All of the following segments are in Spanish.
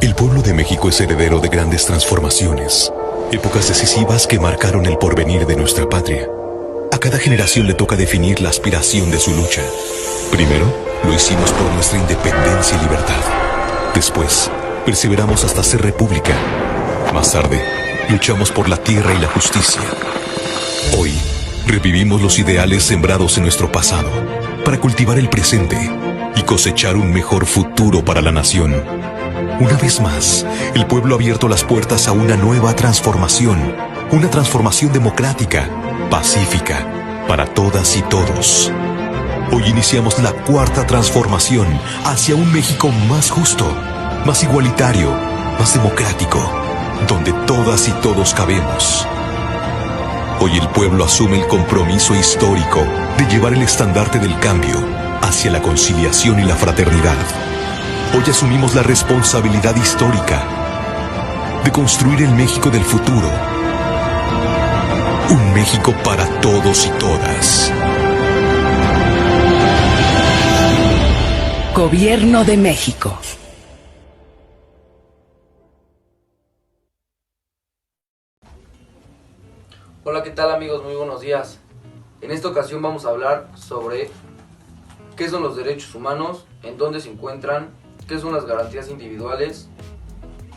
El pueblo de México es heredero de grandes transformaciones, épocas decisivas que marcaron el porvenir de nuestra patria. A cada generación le toca definir la aspiración de su lucha. Primero, lo hicimos por nuestra independencia y libertad. Después, perseveramos hasta ser república. Más tarde, luchamos por la tierra y la justicia. Hoy, revivimos los ideales sembrados en nuestro pasado para cultivar el presente y cosechar un mejor futuro para la nación. Una vez más, el pueblo ha abierto las puertas a una nueva transformación, una transformación democrática, pacífica, para todas y todos. Hoy iniciamos la cuarta transformación hacia un México más justo, más igualitario, más democrático, donde todas y todos cabemos. Hoy el pueblo asume el compromiso histórico de llevar el estandarte del cambio hacia la conciliación y la fraternidad. Hoy asumimos la responsabilidad histórica de construir el México del futuro. Un México para todos y todas. Gobierno de México. Hola, ¿qué tal amigos? Muy buenos días. En esta ocasión vamos a hablar sobre qué son los derechos humanos, en dónde se encuentran, qué son las garantías individuales.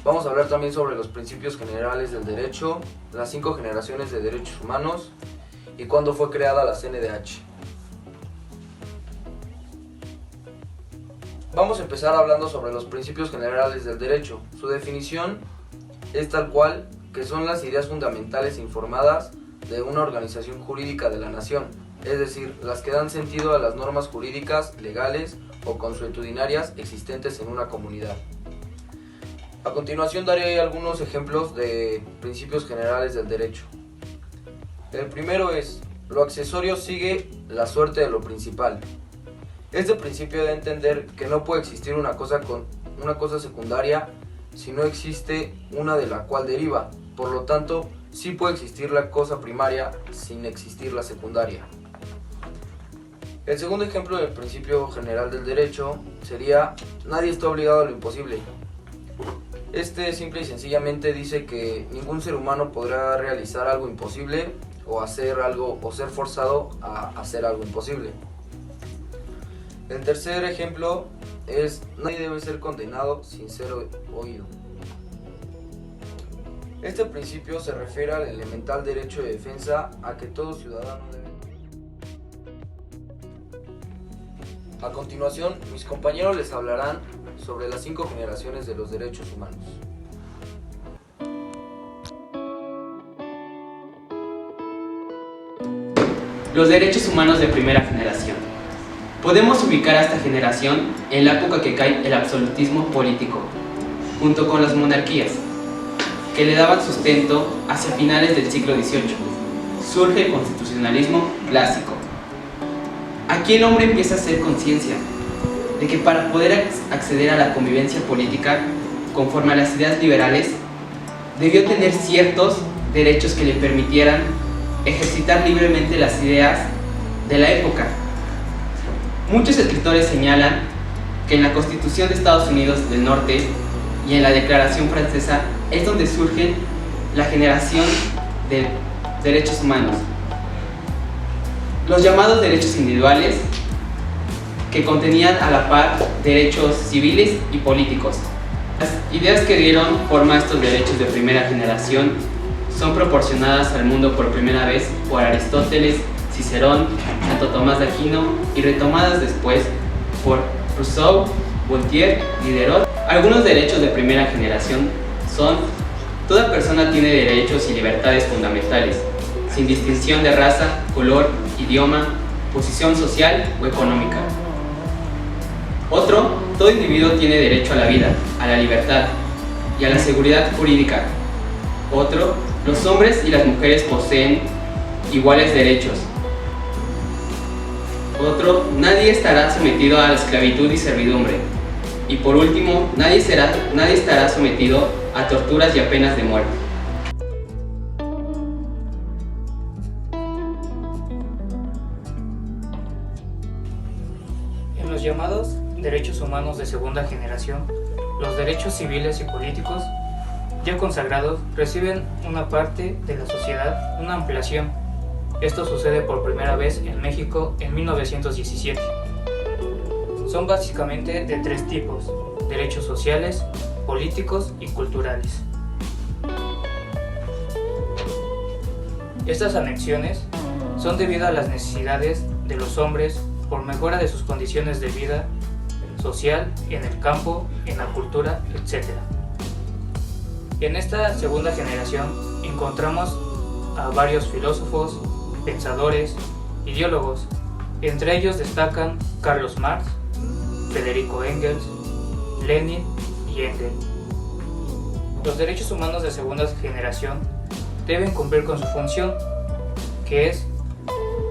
Vamos a hablar también sobre los principios generales del derecho, las 5 generaciones de derechos humanos y cuándo fue creada la CNDH. Vamos a empezar hablando sobre los principios generales del derecho. Su definición es tal cual, que son las ideas fundamentales informadas de una organización jurídica de la nación, es decir, las que dan sentido a las normas jurídicas, legales o consuetudinarias existentes en una comunidad. A continuación daré algunos ejemplos de principios generales del derecho. El primero es: lo accesorio sigue la suerte de lo principal. Este principio da a entender que no puede existir una cosa secundaria si no existe una de la cual deriva. Por lo tanto, sí puede existir la cosa primaria sin existir la secundaria. El segundo ejemplo del principio general del derecho sería: nadie está obligado a lo imposible. Este simple y sencillamente dice que ningún ser humano podrá realizar algo imposible o hacer algo o ser forzado a hacer algo imposible. El tercer ejemplo es: nadie debe ser condenado sin ser oído. Este principio se refiere al elemental derecho de defensa a que todo ciudadano debe. A continuación, mis compañeros les hablarán sobre las 5 generaciones de los derechos humanos. Los derechos humanos de primera generación. Podemos ubicar a esta generación en la época que cae el absolutismo político, junto con las monarquías, que le daban sustento hacia finales del siglo XVIII. Surge el constitucionalismo clásico. Aquí el hombre empieza a hacer conciencia de que para poder acceder a la convivencia política conforme a las ideas liberales, debió tener ciertos derechos que le permitieran ejercitar libremente las ideas de la época. Muchos escritores señalan que en la Constitución de Estados Unidos del Norte y en la Declaración Francesa es donde surge la generación de derechos humanos. Los llamados derechos individuales, que contenían a la par derechos civiles y políticos. Las ideas que dieron forma a estos derechos de primera generación son proporcionadas al mundo por primera vez por Aristóteles, Cicerón, Santo Tomás de Aquino y retomadas después por Rousseau, Voltaire, Diderot. Algunos derechos de primera generación son: toda persona tiene derechos y libertades fundamentales, sin distinción de raza, color, idioma, posición social o económica. Otro: todo individuo tiene derecho a la vida, a la libertad y a la seguridad jurídica. Otro: los hombres y las mujeres poseen iguales derechos. Otro: nadie estará sometido a la esclavitud y servidumbre. Y por último, nadie estará sometido a torturas y a penas de muerte. En los llamados derechos humanos de segunda generación, Los derechos civiles y políticos ya consagrados reciben una parte de la sociedad una ampliación. Esto sucede por primera vez en México en 1917. Son básicamente de tres tipos: derechos sociales, políticos y culturales. Estas anexiones son debido a las necesidades de los hombres por mejora de sus condiciones de vida social, en el campo, en la cultura, etc. En esta segunda generación encontramos a varios filósofos, pensadores, ideólogos. Entre ellos destacan Carlos Marx, Federico Engels, Lenin y Engels. Los derechos humanos de segunda generación deben cumplir con su función, que es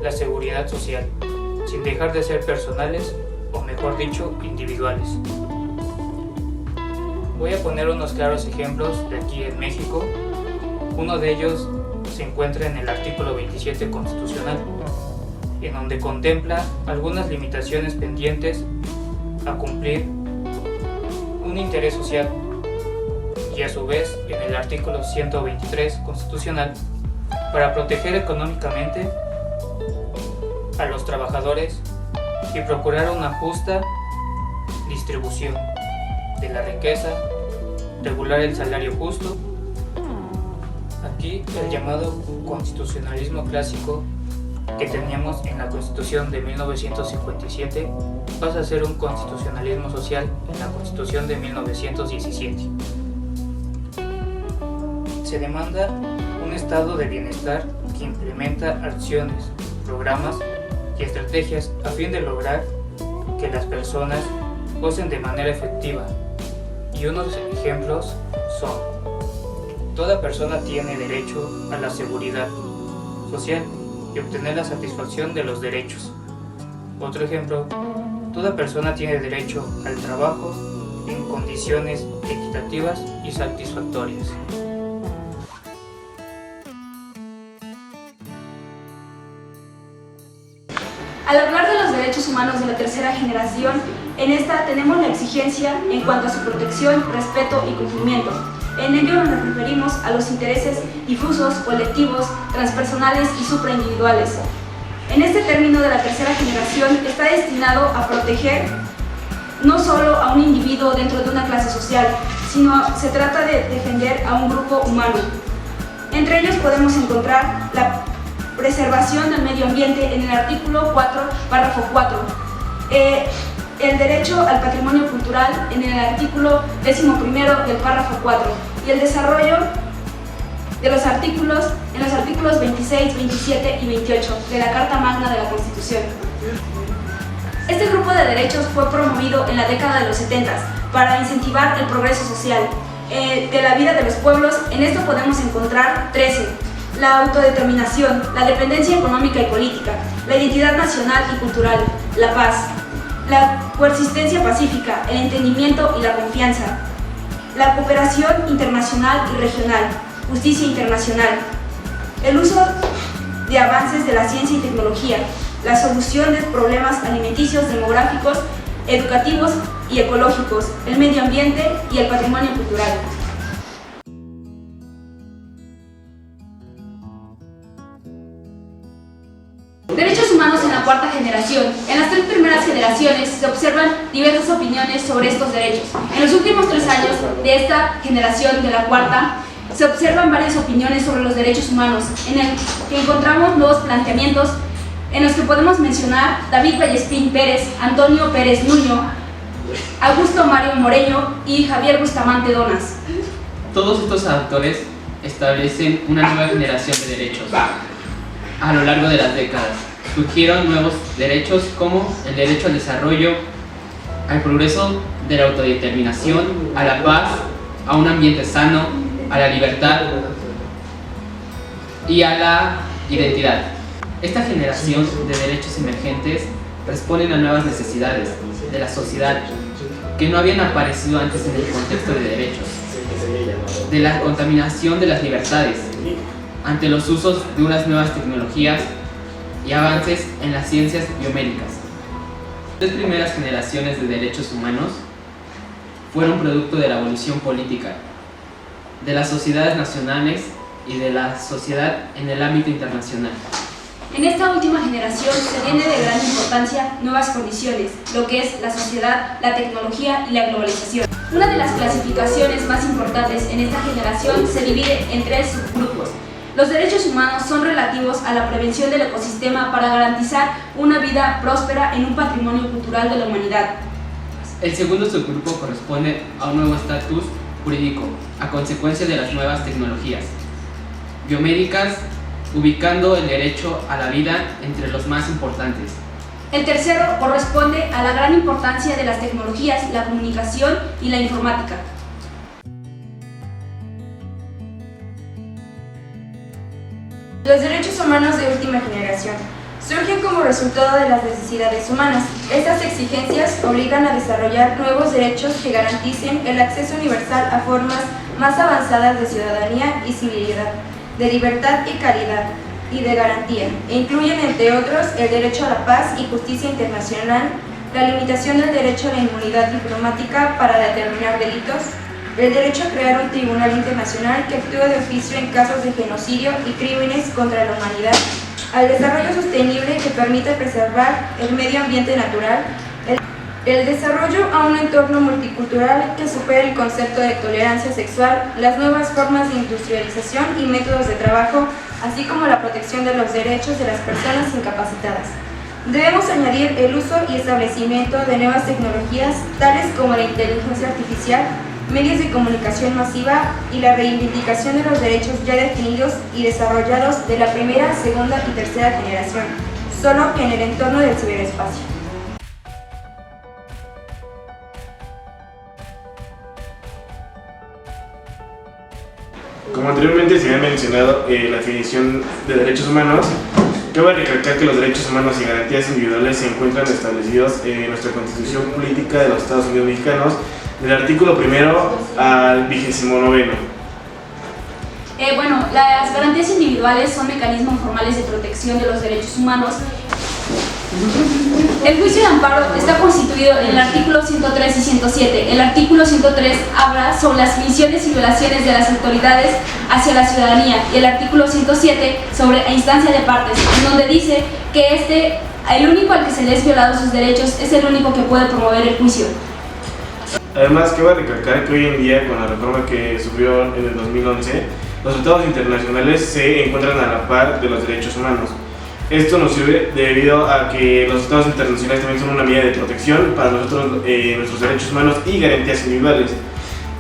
la seguridad social, sin dejar de ser personales o, mejor dicho, individuales. Voy a poner unos claros ejemplos de aquí en México. Uno de ellos se encuentra en el artículo 27 constitucional, en donde contempla algunas limitaciones pendientes a cumplir un interés social, y a su vez en el artículo 123 constitucional para proteger económicamente a los trabajadores y procurar una justa distribución de la riqueza, regular el salario justo. Aquí el llamado constitucionalismo clásico que teníamos en la Constitución de 1957 pasa a ser un constitucionalismo social en la Constitución de 1917. Se demanda un estado de bienestar que implementa acciones, programas y estrategias a fin de lograr que las personas gocen de manera efectiva. Y unos ejemplos son: toda persona tiene derecho a la seguridad social y obtener la satisfacción de los derechos. Otro ejemplo: toda persona tiene derecho al trabajo en condiciones equitativas y satisfactorias. Al hablar de los derechos humanos de la tercera generación, en esta tenemos la exigencia en cuanto a su protección, respeto y cumplimiento. En ello nos referimos a los intereses difusos, colectivos, transpersonales y supraindividuales. En este término de la tercera generación está destinado a proteger no solo a un individuo dentro de una clase social, sino se trata de defender a un grupo humano. Entre ellos podemos encontrar la preservación del medio ambiente en el artículo 4, párrafo 4. El derecho al patrimonio cultural en el artículo 11 del párrafo 4 y el desarrollo de los artículos en los artículos 26, 27 y 28 de la Carta Magna de la Constitución. Este grupo de derechos fue promovido en la década de los 70 para incentivar el progreso social de la vida de los pueblos. En esto podemos encontrar 13. La autodeterminación, la dependencia económica y política, la identidad nacional y cultural, la paz, la coexistencia pacífica, el entendimiento y la confianza, la cooperación internacional y regional, justicia internacional, el uso de avances de la ciencia y tecnología, la solución de problemas alimenticios, demográficos, educativos y ecológicos, el medio ambiente y el patrimonio cultural. Derechos humanos en la cuarta generación. En las tres primeras generaciones se observan diversas opiniones sobre estos derechos. En los últimos 3 años de esta generación, de la cuarta, se observan varias opiniones sobre los derechos humanos, en el que encontramos nuevos planteamientos, en los que podemos mencionar David Vallespín Pérez, Antonio Pérez Nuño, Augusto Mario Moreño y Javier Bustamante Donas. Todos estos autores establecen una nueva generación de derechos. A lo largo de las décadas surgieron nuevos derechos como el derecho al desarrollo, al progreso de la autodeterminación, a la paz, a un ambiente sano, a la libertad y a la identidad. Esta generación de derechos emergentes responden a nuevas necesidades de la sociedad que no habían aparecido antes en el contexto de derechos, de la contaminación de las libertades, ante los usos de unas nuevas tecnologías y avances en las ciencias biomédicas. Las 3 primeras generaciones de derechos humanos fueron producto de la evolución política, de las sociedades nacionales y de la sociedad en el ámbito internacional. En esta última generación se tiene de gran importancia nuevas condiciones, lo que es la sociedad, la tecnología y la globalización. Una de las clasificaciones más importantes en esta generación se divide en 3 subgrupos. Los derechos humanos son relativos a la prevención del ecosistema para garantizar una vida próspera en un patrimonio cultural de la humanidad. El segundo subgrupo corresponde a un nuevo estatus jurídico a consecuencia de las nuevas tecnologías biomédicas, ubicando el derecho a la vida entre los más importantes. El tercero corresponde a la gran importancia de las tecnologías, la comunicación y la informática. Los derechos humanos de última generación surgen como resultado de las necesidades humanas. Estas exigencias obligan a desarrollar nuevos derechos que garanticen el acceso universal a formas más avanzadas de ciudadanía y civilidad, de libertad y calidad y de garantía, e incluyen entre otros el derecho a la paz y justicia internacional, la limitación del derecho a la inmunidad diplomática para determinar delitos, el derecho a crear un tribunal internacional que actúe de oficio en casos de genocidio y crímenes contra la humanidad, al desarrollo sostenible que permite preservar el medio ambiente natural, el desarrollo a un entorno multicultural que supere el concepto de tolerancia sexual, las nuevas formas de industrialización y métodos de trabajo, así como la protección de los derechos de las personas incapacitadas. Debemos añadir el uso y establecimiento de nuevas tecnologías, tales como la inteligencia artificial, medios de comunicación masiva y la reivindicación de los derechos ya definidos y desarrollados de la primera, segunda y tercera generación, solo que en el entorno del ciberespacio. Como anteriormente se había mencionado la definición de derechos humanos, cabe recalcar que los derechos humanos y garantías individuales se encuentran establecidos en nuestra Constitución Política de los Estados Unidos Mexicanos, del artículo 1 al 29. Las garantías individuales son mecanismos formales de protección de los derechos humanos. El juicio de amparo está constituido en el artículo 103 y 107. El artículo 103 habla sobre las misiones y violaciones de las autoridades hacia la ciudadanía y el artículo 107 sobre a instancia de partes, en donde dice que el único al que se le es violado sus derechos es el único que puede promover el juicio. Además, cabe recalcar que hoy en día, con la reforma que sufrió en el 2011, los tratados internacionales se encuentran a la par de los derechos humanos. Esto nos sirve debido a que los tratados internacionales también son una medida de protección para nosotros, nuestros derechos humanos y garantías individuales.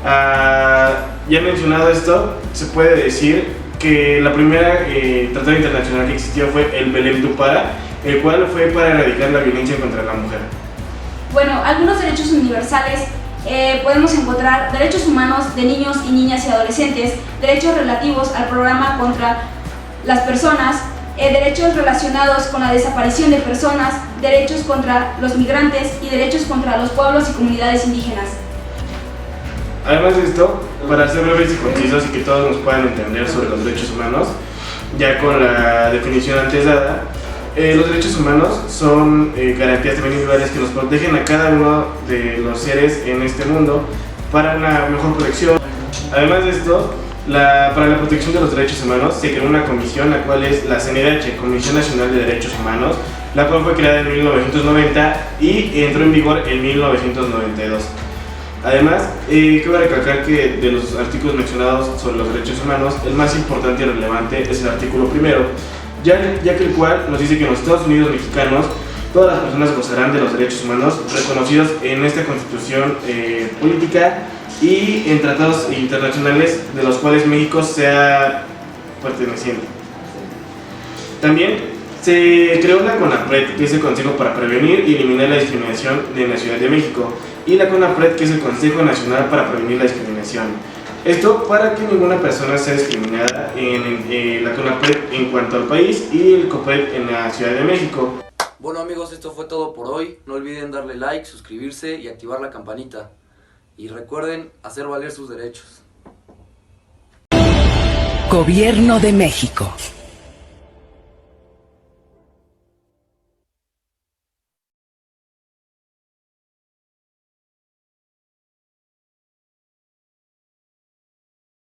Ya mencionado esto, se puede decir que la primera tratado internacional que existió fue el Belém do Pará, el cual fue para erradicar la violencia contra la mujer. Algunos derechos universales podemos encontrar derechos humanos de niños y niñas y adolescentes, derechos relativos al programa contra las personas, derechos relacionados con la desaparición de personas, derechos contra los migrantes y derechos contra los pueblos y comunidades indígenas. Además de esto, para ser breves y concisos y que todos nos puedan entender sobre los derechos humanos, ya con la definición antes dada, los derechos humanos son garantías también individuales que nos protegen a cada uno de los seres en este mundo para una mejor protección. Además de esto, para la protección de los derechos humanos se creó una comisión, la cual es la CNDH, Comisión Nacional de Derechos Humanos, la cual fue creada en 1990 y entró en vigor en 1992. Además, quiero recalcar que de los artículos mencionados sobre los derechos humanos, el más importante y relevante es el artículo 1, ya que el cual nos dice que en los Estados Unidos mexicanos todas las personas gozarán de los derechos humanos reconocidos en esta Constitución política y en tratados internacionales de los cuales México sea perteneciente. También se creó la CONAPRED, que es el Consejo para Prevenir y Eliminar la Discriminación en la Ciudad de México, y la CONAPRED, que es el Consejo Nacional para Prevenir la Discriminación. Esto para que ninguna persona sea discriminada en la CONAPRED en cuanto al país y el COPRED en la Ciudad de México. Bueno amigos, esto fue todo por hoy. No olviden darle like, suscribirse y activar la campanita. Y recuerden hacer valer sus derechos. Gobierno de México.